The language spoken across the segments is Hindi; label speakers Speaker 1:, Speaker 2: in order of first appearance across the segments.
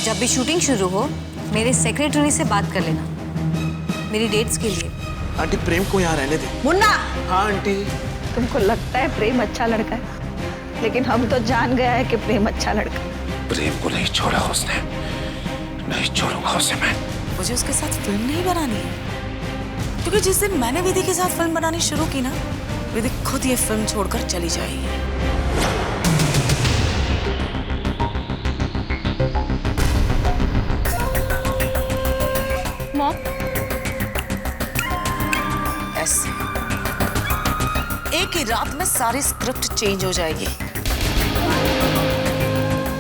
Speaker 1: जब भी शूटिंग शुरू हो मेरे सेक्रेटरी से बात कर लेना मेरी डेट्स के लिए।
Speaker 2: आंटी प्रेम को यहाँ रहने दे।
Speaker 3: मुन्ना,
Speaker 2: हाँ आंटी।
Speaker 3: तुमको लगता है प्रेम अच्छा लड़का है, लेकिन हम तो जान गया है कि प्रेम अच्छा लड़का है।
Speaker 2: प्रेम को नहीं छोड़ा उसने, नहीं छोड़ूंगा उसे मैं।
Speaker 4: मुझे उसके साथ फिल्म नहीं बनानी है, क्योंकि जिस दिन मैंने विधि के साथ फिल्म बनानी शुरू की ना, विधि खुद ये फिल्म छोड़कर चली जाएगी।
Speaker 3: मॉम,
Speaker 4: ऐसे एक ही रात में सारी स्क्रिप्ट चेंज हो जाएगी।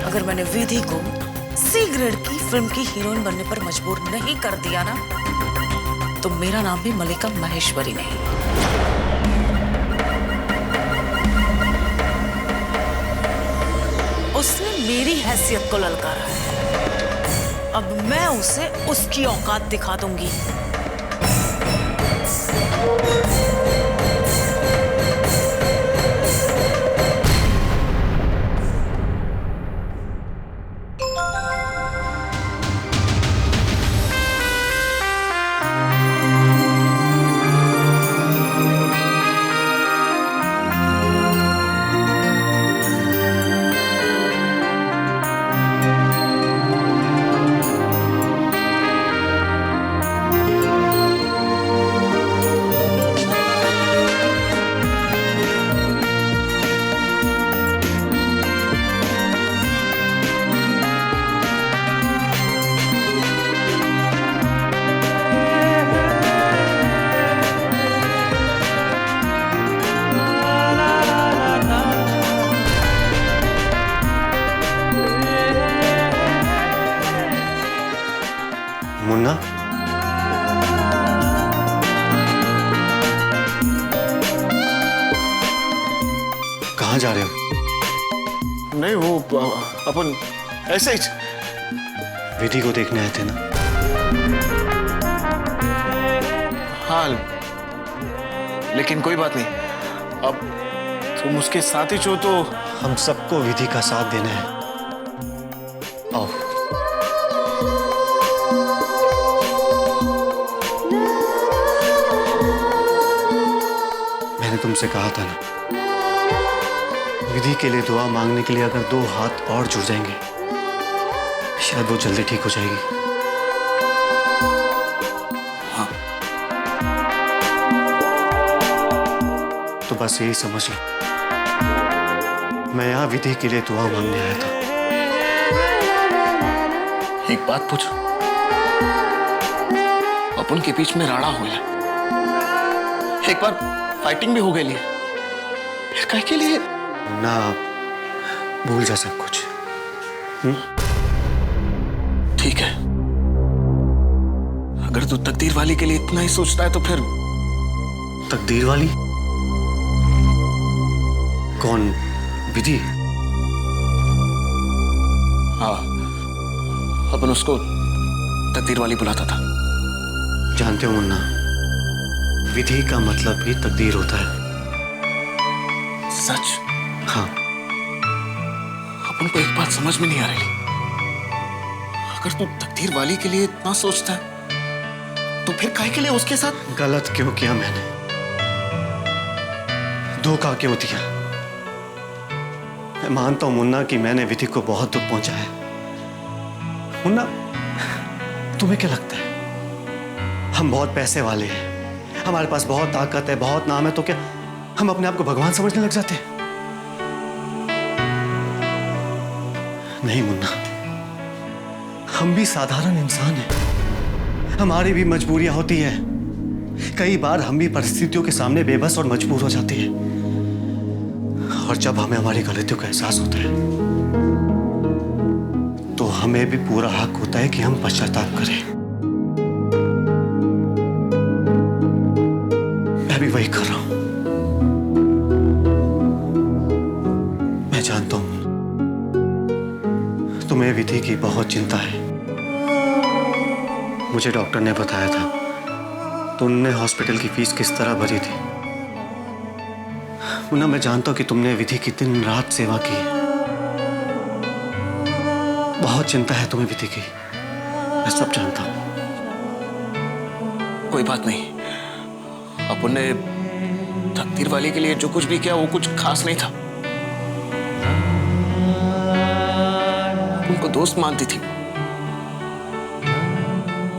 Speaker 4: अगर मैंने विधि को सी ग्रेड की फिल्म की हीरोइन बनने पर मजबूर नहीं कर दिया ना, तो मेरा नाम भी मल्लिका महेश्वरी नहीं। उसने मेरी हैसियत को ललकारा है, अब मैं उसे उसकी औकात दिखा दूंगी।
Speaker 5: मुन्ना, कहाँ जा रहे हो?
Speaker 2: नहीं वो अपन ऐसे ही
Speaker 5: विधि को देखने आए थे ना?
Speaker 2: हाँ, लेकिन कोई बात नहीं, अब तुम उसके साथ ही हो तो
Speaker 5: हम सबको विधि का साथ देना है। आओ। मैंने तुमसे कहा था ना, विधि के लिए दुआ मांगने के लिए अगर 2 हाथ और जुड़ जाएंगे शायद वो जल्दी ठीक हो जाएगी।
Speaker 2: हाँ।
Speaker 5: तो बस यही समझ लो, मैं यहाँ विधि के लिए दुआ मांगने आया था।
Speaker 2: एक बात पूछो, अपन के बीच में राड़ा हो गया, एक बार फाइटिंग भी हो गई, फिर काहे के लिए
Speaker 5: ना भूल जा सब कुछ।
Speaker 2: ठीक है, अगर तू तकदीर वाली के लिए इतना ही सोचता है तो फिर
Speaker 5: तकदीर वाली? कौन? विधि?
Speaker 2: हाँ, अपन उसको तकदीर वाली बुलाता था।
Speaker 5: जानते हो मुन्ना, विधि का मतलब भी तकदीर होता है।
Speaker 2: सच?
Speaker 5: हाँ।
Speaker 2: अपन को एक बात समझ में नहीं आ रही, अगर तू तकदीर वाली के लिए इतना सोचता है तो फिर काहे के लिए उसके साथ
Speaker 5: गलत क्यों किया मैंने? धोखा क्यों दिया? मैं मानता हूं मुन्ना कि मैंने विधि को बहुत दुख पहुंचाया है। मुन्ना, तुम्हें क्या लगता है हम बहुत पैसे वाले हैं, हमारे पास बहुत ताकत है, बहुत नाम है, तो क्या हम अपने आप को भगवान समझने लग जाते हैं? नहीं मुन्ना, हम भी साधारण इंसान हैं, हमारी भी मजबूरियां होती है। कई बार हम भी परिस्थितियों के सामने बेबस और मजबूर हो जाते हैं, और जब हमें हमारी गलतियों का एहसास होता है तो हमें भी पूरा हक होता है कि हम पश्चाताप करें। मैं भी वही कर रहा हूं। मैं जानता हूं तुम्हें विधि की बहुत चिंता है। मुझे डॉक्टर ने बताया था तुमने हॉस्पिटल की फीस किस तरह भरी थी। मुन्ना, मैं जानता हूं कि तुमने विधि की दिन रात सेवा की है। बहुत चिंता है तुम्हें विधि की, मैं सब जानता हूं।
Speaker 2: कोई बात नहीं, अपन ने तकदीर वाली के लिए जो कुछ भी किया वो कुछ खास नहीं था। उनको दोस्त मानती थी,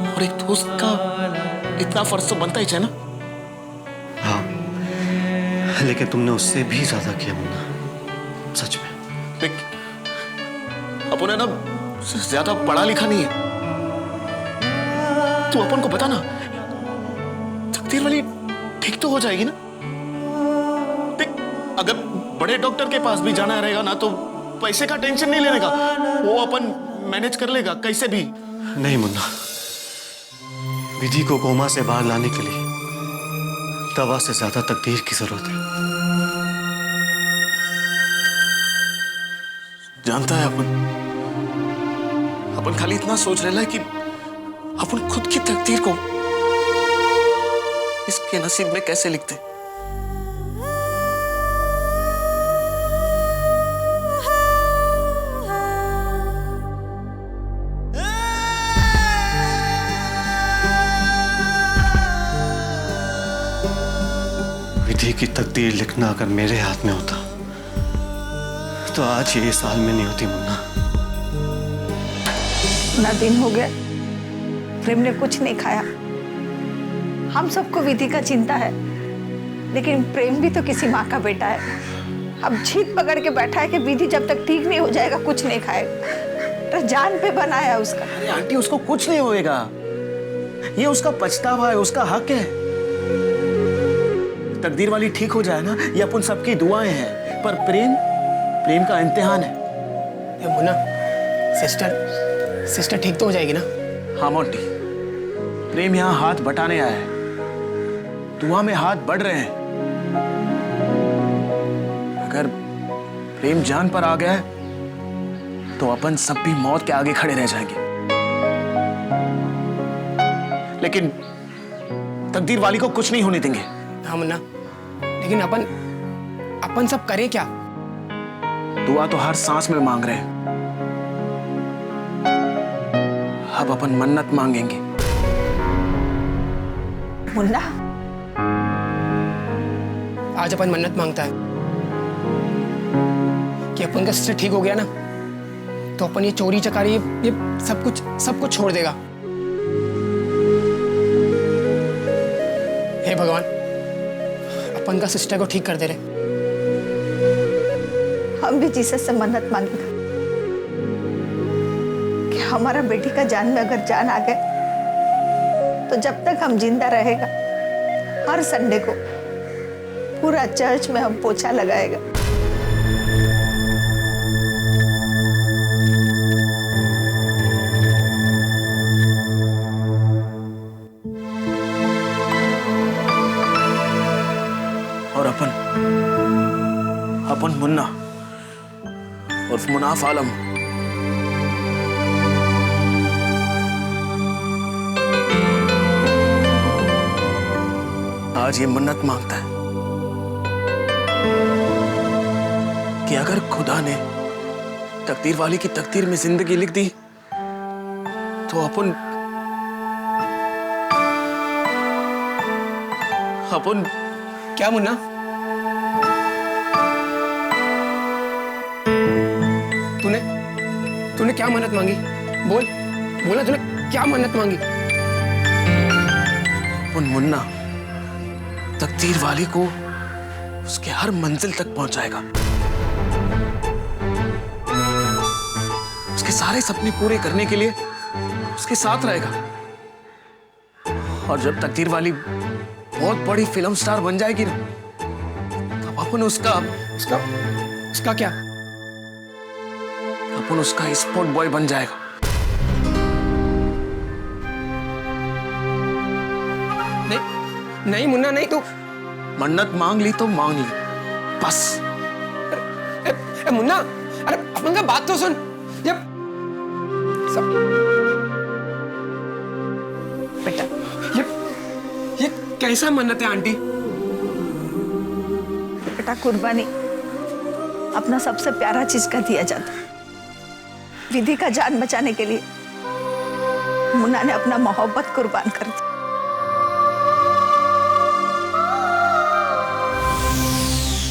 Speaker 2: और एक दोस्त का इतना फर्ज तो बनता ही है ना।
Speaker 5: हाँ, लेकिन तुमने उससे भी ज्यादा किया मुन्ना, सच में।
Speaker 2: अपन है ना ज्यादा पढ़ा लिखा नहीं है। तू अपन को बता ना, तकदीर वाली ठीक तो हो जाएगी ना। देख, अगर बड़े डॉक्टर के पास भी जाना रहेगा ना तो पैसे का टेंशन नहीं लेने का, वो अपन मैनेज कर लेगा कैसे भी।
Speaker 5: नहीं मुन्ना, विधि को कोमा से बाहर लाने के लिए दवा से ज्यादा तकदीर की जरूरत है।
Speaker 2: जानता है अपन खाली इतना सोच रहे हैं कि अपन खुद की तकदीर को इसके नसीब में कैसे लिखते।
Speaker 5: विधि की तकदीर लिखना अगर मेरे हाथ में होता तो आज ये इस हाल में नहीं होती मुन्ना।
Speaker 3: ना दिन हो गया प्रेम ने कुछ नहीं खाया। हम सबको विधि का चिंता है, लेकिन प्रेम भी तो किसी माँ का बेटा है। अब जीत पकड़ के बैठा है कि विधि जब तक ठीक नहीं हो जाएगा कुछ नहीं खाएगा। तो जान पे बनाया उसका।
Speaker 2: अरे आंटी, उसको कुछ नहीं होएगा, ये उसका पछतावा है, उसका हक है। तकदीर वाली ठीक हो जाए ना, ये अपन सबकी दुआएं हैं, पर प्रेम का इम्तिहान है।
Speaker 6: ये मुन्ना, सिस्टर ठीक तो हो जाएगी ना?
Speaker 2: हाँ मोंटी, प्रेम यहाँ हाथ बटाने आया है, दुआ में हाथ बढ़ रहे हैं। अगर प्रेम जान पर आ गया है तो अपन सब भी मौत के आगे खड़े रह जाएंगे। लेकिन तकदीर वाली को कुछ नहीं होने देंगे।
Speaker 6: हाँ मुन्ना, लेकिन अपन सब करें क्या?
Speaker 2: दुआ तो हर सांस में मांग रहे हैं, अब अपन मन्नत मांगेंगे।
Speaker 3: मुन्ना,
Speaker 6: आज अपन मन्नत मांगता है कि अपन का सिस्टर ठीक हो गया ना तो अपन ये चोरी चकारी ये सब कुछ छोड़ देगा। हे भगवान, अपन का सिस्टर को ठीक कर दे रहे।
Speaker 3: हम भी जीसस से मन्नत मांगेंगे कि हमारा बेटी का जान में अगर जान आ गए तो जब तक हम जिंदा रहेगा हर संडे को पूरा चर्च में हम पोछा लगाएगा।
Speaker 2: और अपन मुन्ना उर्फ मुनाफ आलम आज ये मन्नत मांगता है कि अगर खुदा ने तकदीर वाली की तकदीर में जिंदगी लिख दी तो अपन
Speaker 6: क्या मुन्ना? तूने क्या मन्नत मांगी? बोला तूने क्या मन्नत मांगी?
Speaker 2: उन मुन्ना तकदीर वाली को उसके हर मंजिल तक पहुंचाएगा, उसके सारे सपने पूरे करने के लिए उसके साथ रहेगा। और जब तकदीर वाली बहुत बड़ी फिल्म स्टार बन जाएगी ना, तब अपन उसका
Speaker 6: क्या?
Speaker 2: अपन उसका स्पोर्ट बॉय बन जाएगा।
Speaker 6: नहीं मुन्ना, नहीं। तो
Speaker 2: मन्नत मांग ली तो मांग ली, बस।
Speaker 6: मुन्ना, अरे अपन का बात तो सुन। जब सब
Speaker 3: बेटा,
Speaker 6: ये कैसा मन्नत है आंटी?
Speaker 3: बेटा कुर्बानी अपना सबसे प्यारा चीज का दिया जाता। विधि का जान बचाने के लिए मुन्ना ने अपना मोहब्बत कुर्बान कर दी।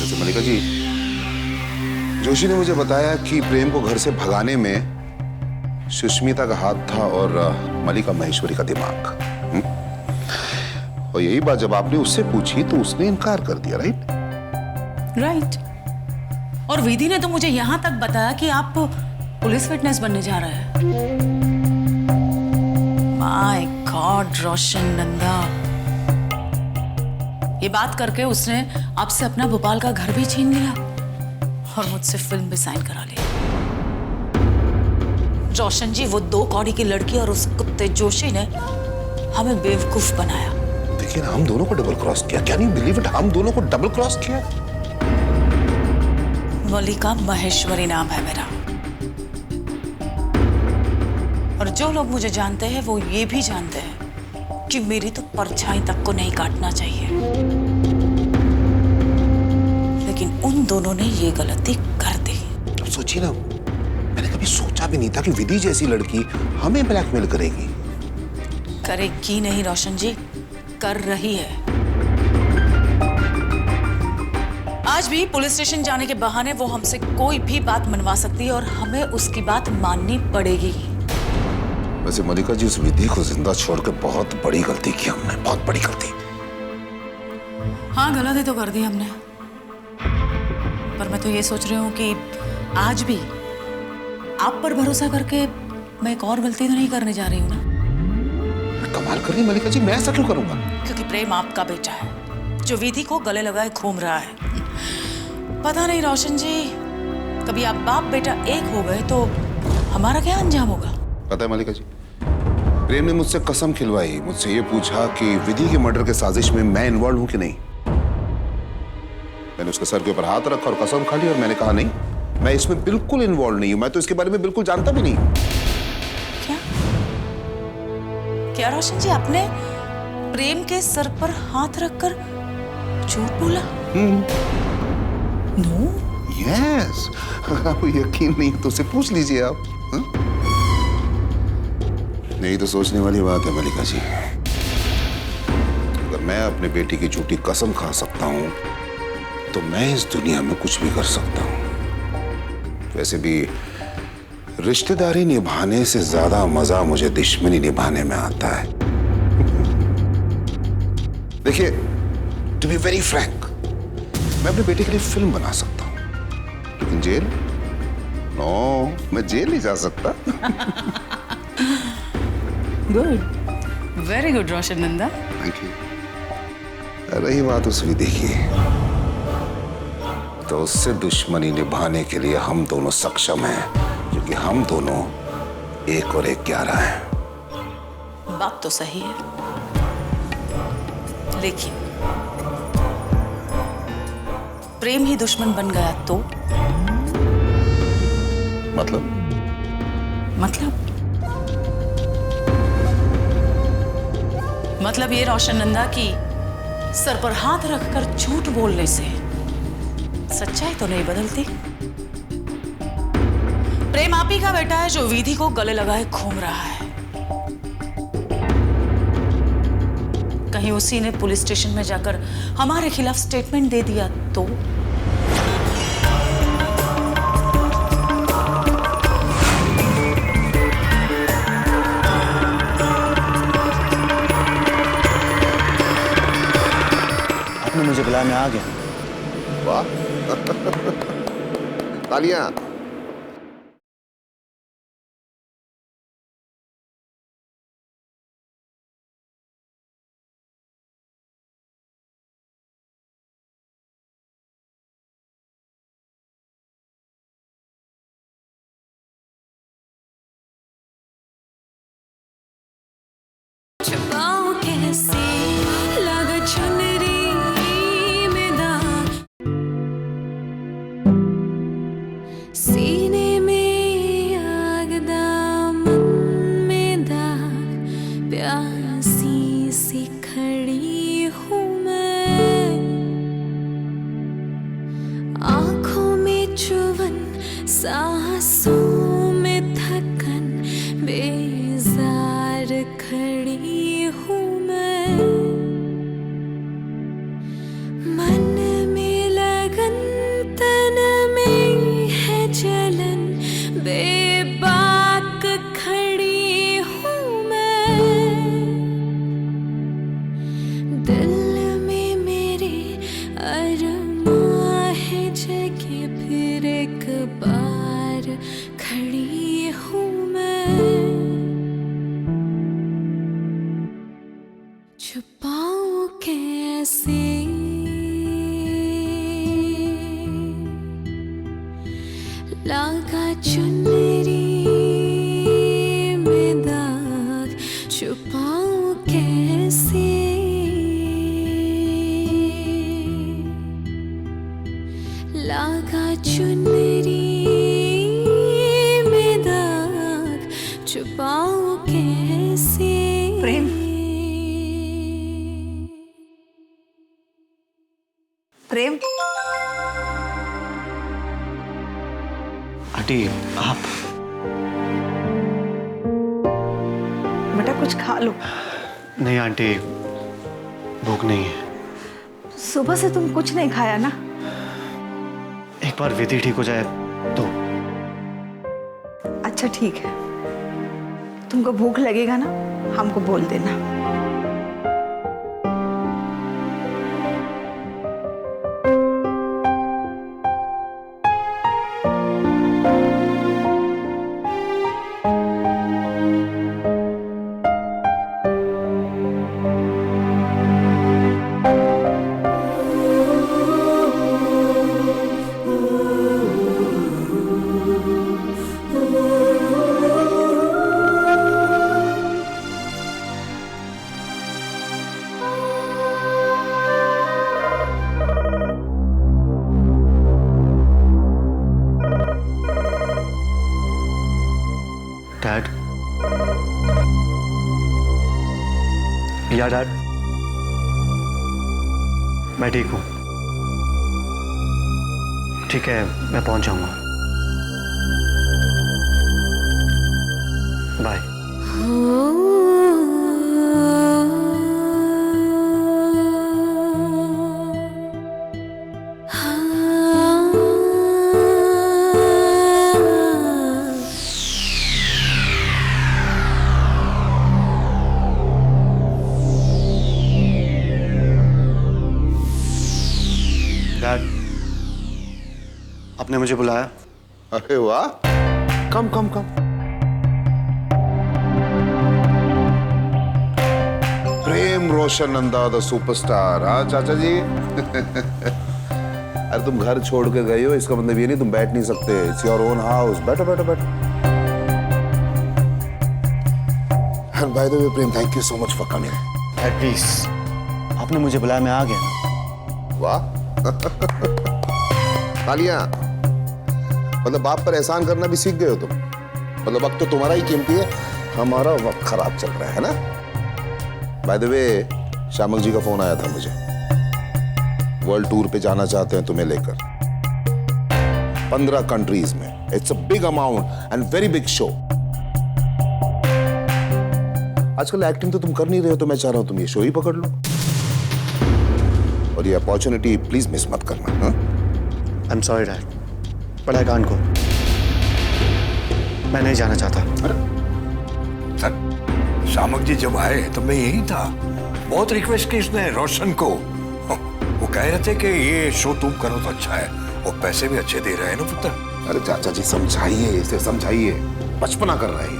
Speaker 7: जैसे मलिका जी, जोशी ने मुझे बताया कि प्रेम को घर से भगाने में सुष्मिता का हाथ था और मलिका महेश्वरी का दिमाग। और यही बात जब आपने उससे पूछी तो उसने इनकार कर दिया,
Speaker 4: राइट। और विधि ने तो मुझे यहां तक बताया कि आप पुलिस विटनेस बनने जा रहे हैं। माय गॉड रोशन नंदा, ये बात करके उसने आपसे अपना भोपाल का घर भी छीन लिया और मुझसे फिल्म भी साइन करा ली। रोशन जी, वो 2 कौड़ी की लड़की और उस कुत्ते जोशी ने हमें बेवकूफ बनाया।
Speaker 7: देखिए ना, हम दोनों को डबल क्रॉस किया। Can you believe it? हम दोनों को डबल क्रॉस किया।
Speaker 4: मलिका महेश्वरी नाम है मेरा। और जो लोग मुझे जानते हैं वो ये भी जानते हैं कि मेरी तो परछाई तक को नहीं काटना चाहिए। लेकिन उन दोनों ने ये गलती कर दी।
Speaker 7: अब सोचिए ना, मैंने कभी सोचा भी नहीं था कि विधि जैसी लड़की हमें ब्लैकमेल करेगी।
Speaker 4: करेगी नहीं रोशन जी, कर रही है। आज भी पुलिस स्टेशन जाने के बहाने वो हमसे कोई भी बात मनवा सकती है और हमें उसकी बात माननी पड़ेगी।
Speaker 7: वैसे मलिका जी, उस विधि को जिंदा छोड़कर बहुत बड़ी गलती की हमने, बहुत बड़ी गलती।
Speaker 4: हाँ, गलती तो कर दी हमने, पर मैं तो ये सोच रही हूँ कि आज भी आप पर भरोसा करके मैं एक और गलती तो नहीं करने जा रही हूँ ना।
Speaker 7: कमाल कर रही मलिका जी, मैं ऐसा क्यों करूंगा?
Speaker 4: क्योंकि प्रेम आपका बेटा है जो विधि को गले लगाए घूम रहा है। पता नहीं रोशन जी, कभी आप बाप बेटा एक हो गए तो हमारा क्या अंजाम होगा?
Speaker 7: पता है मलिका जी, प्रेम ने मुझसे कसम खिलवाई, मुझसे ये पूछा कि विधि के मर्डर के साजिश में मैं इन्वॉल्व हूं कि नहीं। मैंने उसके सर के ऊपर हाथ रखा और कसम खा ली और मैंने कहा नहीं, मैं इसमें बिल्कुल इन्वॉल्व नहीं हूं, मैं तो इसके बारे में बिल्कुल जानता भी नहीं।
Speaker 4: क्या क्या रोशन जी, आपने प्रेम के सर पर हाथ रखकर झूठ बोला? नो।
Speaker 7: यस, अगर आपको यकीन नहीं तो उसे पूछ लीजिए आप। हा? नहीं तो सोचने वाली बात है मलिका जी। अगर मैं अपने बेटी की झूठी कसम खा सकता हूं तो मैं इस दुनिया में कुछ भी कर सकता हूं। वैसे भी रिश्तेदारी निभाने से ज्यादा मजा मुझे दुश्मनी निभाने में आता है। देखिए, टू बी वेरी फ्रैंक, मैं अपने बेटे के लिए फिल्म बना सकता हूं, लेकिन जेल? नो, मैं जेल नहीं जा सकता।
Speaker 4: Good, very good Roshan Nanda.
Speaker 7: Thank you. रही बात उस विधि की, तो उससे दुश्मनी निभाने के लिए हम दोनों सक्षम हैं, क्योंकि हम दोनों 1 और 1 11 हैं।
Speaker 4: बात तो सही है, लेकिन प्रेम ही दुश्मन बन गया तो?
Speaker 7: मतलब
Speaker 4: ये रोशन नंदा की सर पर हाथ रखकर झूठ बोलने से सच्चाई तो नहीं बदलती। प्रेम आप ही का बेटा है जो विधि को गले लगाए घूम रहा है। कहीं उसी ने पुलिस स्टेशन में जाकर हमारे खिलाफ स्टेटमेंट दे दिया तो?
Speaker 5: आपने मुझे बुलाया, मैं आ गया।
Speaker 7: वाह, तालियां।
Speaker 1: छुपाऊं कैसे लगा चुनरी में दाग, सीने में आग दामन में दाग, प्यासी सी खड़ी हूँ मैं,
Speaker 8: खड़ी हूँ मैं, मन में लगन तन में है जलन, बेबाक खड़ी हूँ मैं, दिल में मेरे अरमां है जगे, फिर एक बार खड़ी हूँ मैं, छुपाऊं कैसे लगा चुनरी में दाग, छुपाऊं कैसे लगा चुनरी में दाग, छुपाऊं कैसे।
Speaker 3: प्रेम प्रेम
Speaker 5: आंटी आप
Speaker 3: बेटा कुछ खा लो।
Speaker 5: नहीं आंटी, भूख नहीं है।
Speaker 3: सुबह से तुम कुछ नहीं खाया ना।
Speaker 5: एक बार विधि ठीक हो जाए तो।
Speaker 3: अच्छा ठीक है, तुमको भूख लगेगा ना हमको बोल देना।
Speaker 5: डैड, या डैड, मैं ठीक हूँ। ठीक है, मैं पहुंच जाऊंगा। बाय। डैड, आपने मुझे बुलाया?
Speaker 7: अरे वाह, कम कम कम। प्रेम रोशन नंदा द सुपरस्टार। हाँ चाचा जी। अरे तुम घर छोड़ के गए हो, इसका मतलब ये नहीं तुम बैठ नहीं सकते। It's your own house. बैठो बैठो बैठो। And by the way Prem, thank you so much for coming.
Speaker 5: Dad please, आपने मुझे बुलाया, मैं आ गया।
Speaker 7: वाह। तालियां। मतलब बाप पर एहसान करना भी सीख गए हो तुम। मतलब वक्त तो तुम्हारा ही कीमती है, हमारा वक्त खराब चल रहा है ना। बाय द वे, शामक जी का फोन आया था मुझे। वर्ल्ड टूर पे जाना चाहते हैं तुम्हें लेकर 15 कंट्रीज में। It's a big amount and very big show. आजकल एक्टिंग तो तुम कर नहीं रहे हो, तो मैं चाह रहा हूं तुम ये शो ही पकड़ लो। और ये अपॉर्चुनिटी प्लीज मिस मत करना।
Speaker 5: I am sorry dad, but I can't go. मैं नहीं जाना चाहता।
Speaker 9: सर, शामक जी जब आए तो मैं यही था। बहुत रिक्वेस्ट की इसने रोशन को। वो कह रहे थे कि ये शो तुम करो तो अच्छा है, और पैसे भी अच्छे दे रहे हैं ना पुत्र।
Speaker 7: अरे चाचा जी समझाइए इसे, समझाइए। बचपना कर रहा है ये।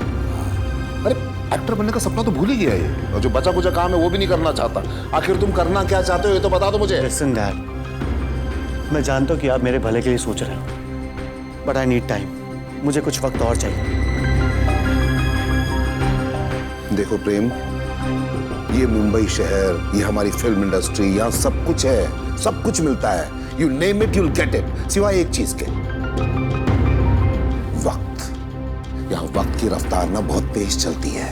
Speaker 7: अरे एक्टर बनने का सपना तो भूल ही गया ये, और जो बचा कुचा काम है वो भी नहीं करना चाहता। आखिर तुम करना क्या चाहते हो ये तो बता दो मुझे।
Speaker 5: लिसन डैड, मैं जानता हूँ कि आप मेरे भले के लिए सोच रहे हैं, बट आई नीड टाइम। मुझे कुछ वक्त और चाहिए।
Speaker 7: देखो प्रेम, ये मुंबई शहर, ये हमारी फिल्म इंडस्ट्री, यहाँ सब कुछ है, सब कुछ मिलता है। You name it you'll get it, सिवाय एक चीज के, वक्त। यहाँ वक्त की रफ्तार ना बहुत तेज चलती है।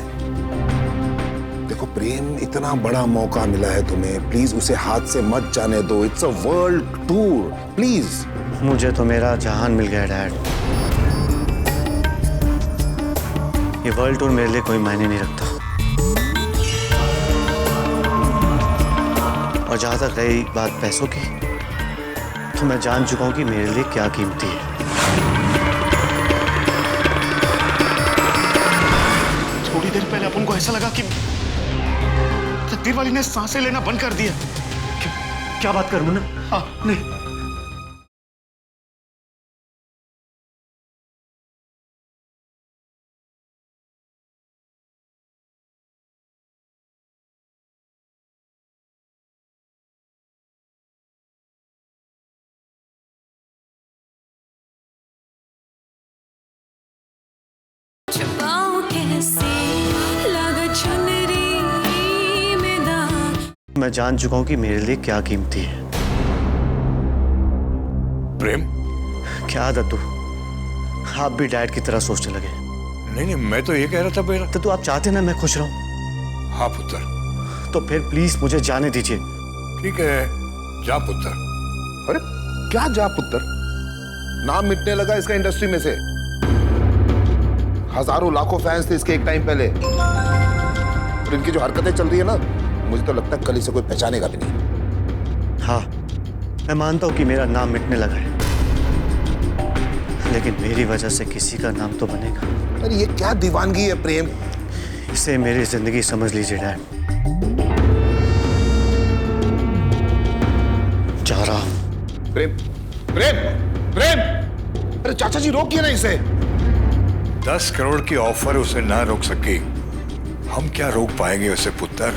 Speaker 7: देखो प्रेम, इतना बड़ा मौका मिला है तुम्हें, प्लीज उसे हाथ से मत जाने दो। It's a world tour, please.
Speaker 5: मुझे तो मेरा जहान मिल गया डैड। ये वर्ल्ड टूर मेरे लिए कोई मायने नहीं रखता। और जहां तक रही बात पैसों की, तो मैं जान चुका हूं कि मेरे लिए क्या कीमती है।
Speaker 2: थोड़ी देर पहले अपन को ऐसा लगा कि तकदीर वाली ने सांसें लेना बंद कर दिया।
Speaker 5: क्या बात कर मुन्ना?
Speaker 2: हाँ,
Speaker 5: नहीं,
Speaker 8: छुपाऊं कैसे लगा चुनरी में दाग।
Speaker 5: मैं जान चुका हूं कि मेरे लिए क्या कीमती है।
Speaker 9: प्रेम?
Speaker 5: क्या दत्तू, आप भी डैड की तरह सोचने लगे?
Speaker 9: नहीं नहीं, मैं तो ये कह रहा था बेटा।
Speaker 5: दत्तू, आप चाहते ना मैं खुश रहूं?
Speaker 9: हाँ पुत्र।
Speaker 5: तो फिर प्लीज मुझे जाने दीजिए।
Speaker 9: ठीक है, जा पुत्र।
Speaker 7: अरे क्या जा पुत्र, नाम मिटने लगा इसका इंडस्ट्री में से। हजारों लाखों फैंस थे इसके एक टाइम पहले, और इनकी जो हरकतें चल रही है ना, मुझे तो लगता है कल इसे कोई पहचानेगा भी नहीं।
Speaker 5: हाँ, मैं मानता हूं कि मेरा नाम मिटने लगा है, लेकिन मेरी वजह से किसी का नाम तो बनेगा।
Speaker 7: अरे ये क्या दीवानगी है प्रेम?
Speaker 5: इसे मेरी जिंदगी समझ लीजिए डैड। जा रहा हूं।
Speaker 7: प्रेम प्रेम प्रेम, अरे चाचा जी रोकिए ना इसे।
Speaker 9: 10 करोड़ की ऑफर उसे ना रोक सकी, हम क्या रोक पाएंगे उसे पुत्र?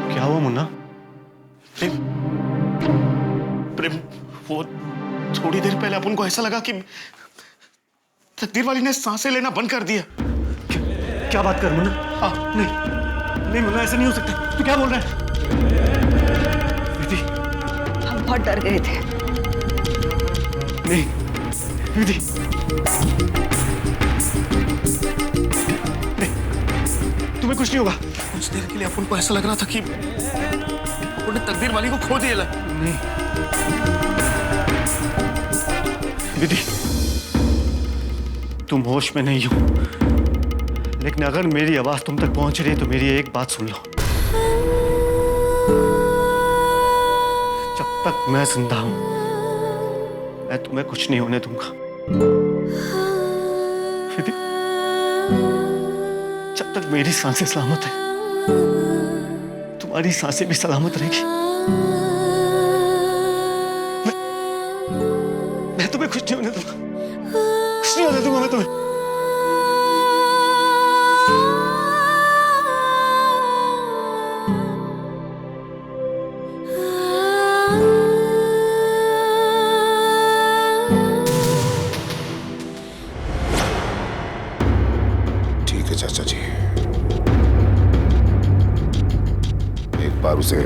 Speaker 5: क्या हुआ मुन्ना?
Speaker 2: प्रेम, प्रेम, वो थोड़ी देर पहले अपन को ऐसा लगा कि तकदीर वाली ने सांसें लेना बंद कर दिया।
Speaker 5: क्या बात कर मुन्ना?
Speaker 2: हाँ,
Speaker 5: नहीं नहीं मुन्ना, ऐसा नहीं हो सकता। तू क्या बोल रहा है? विधि,
Speaker 3: हम बहुत डर गए थे।
Speaker 5: नहीं विधि, नहीं, तुम्हें कुछ नहीं होगा।
Speaker 2: कुछ देर के लिए अपन को ऐसा लग रहा था कि अपन ने तकदीर वाली को खो दिया।
Speaker 5: नहीं विधि, तुम होश में नहीं हो, लेकिन अगर मेरी आवाज तुम तक पहुंच रही है तो मेरी एक बात सुन लो। जब तक मैं जिंदा हूं, मैं तुम्हें कुछ नहीं होने दूंगा। विधि, जब तक मेरी सांसें सलामत है, तुम्हारी सांसें भी सलामत रहेगी। मैं तुम्हें कुछ नहीं होने दूंगा, कुछ नहीं होने दूंगा मैं तुम्हें।
Speaker 7: ठीक है चाचा जी, एक बार उसे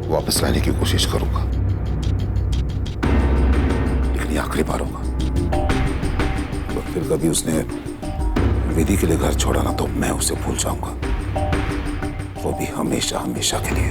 Speaker 7: वापस लाने की कोशिश करूंगा, लेकिन ये आखिरी बार होगा। तो फिर कभी उसने विधि के लिए घर छोड़ा ना, तो मैं उसे भूल जाऊंगा, वो भी हमेशा हमेशा के लिए।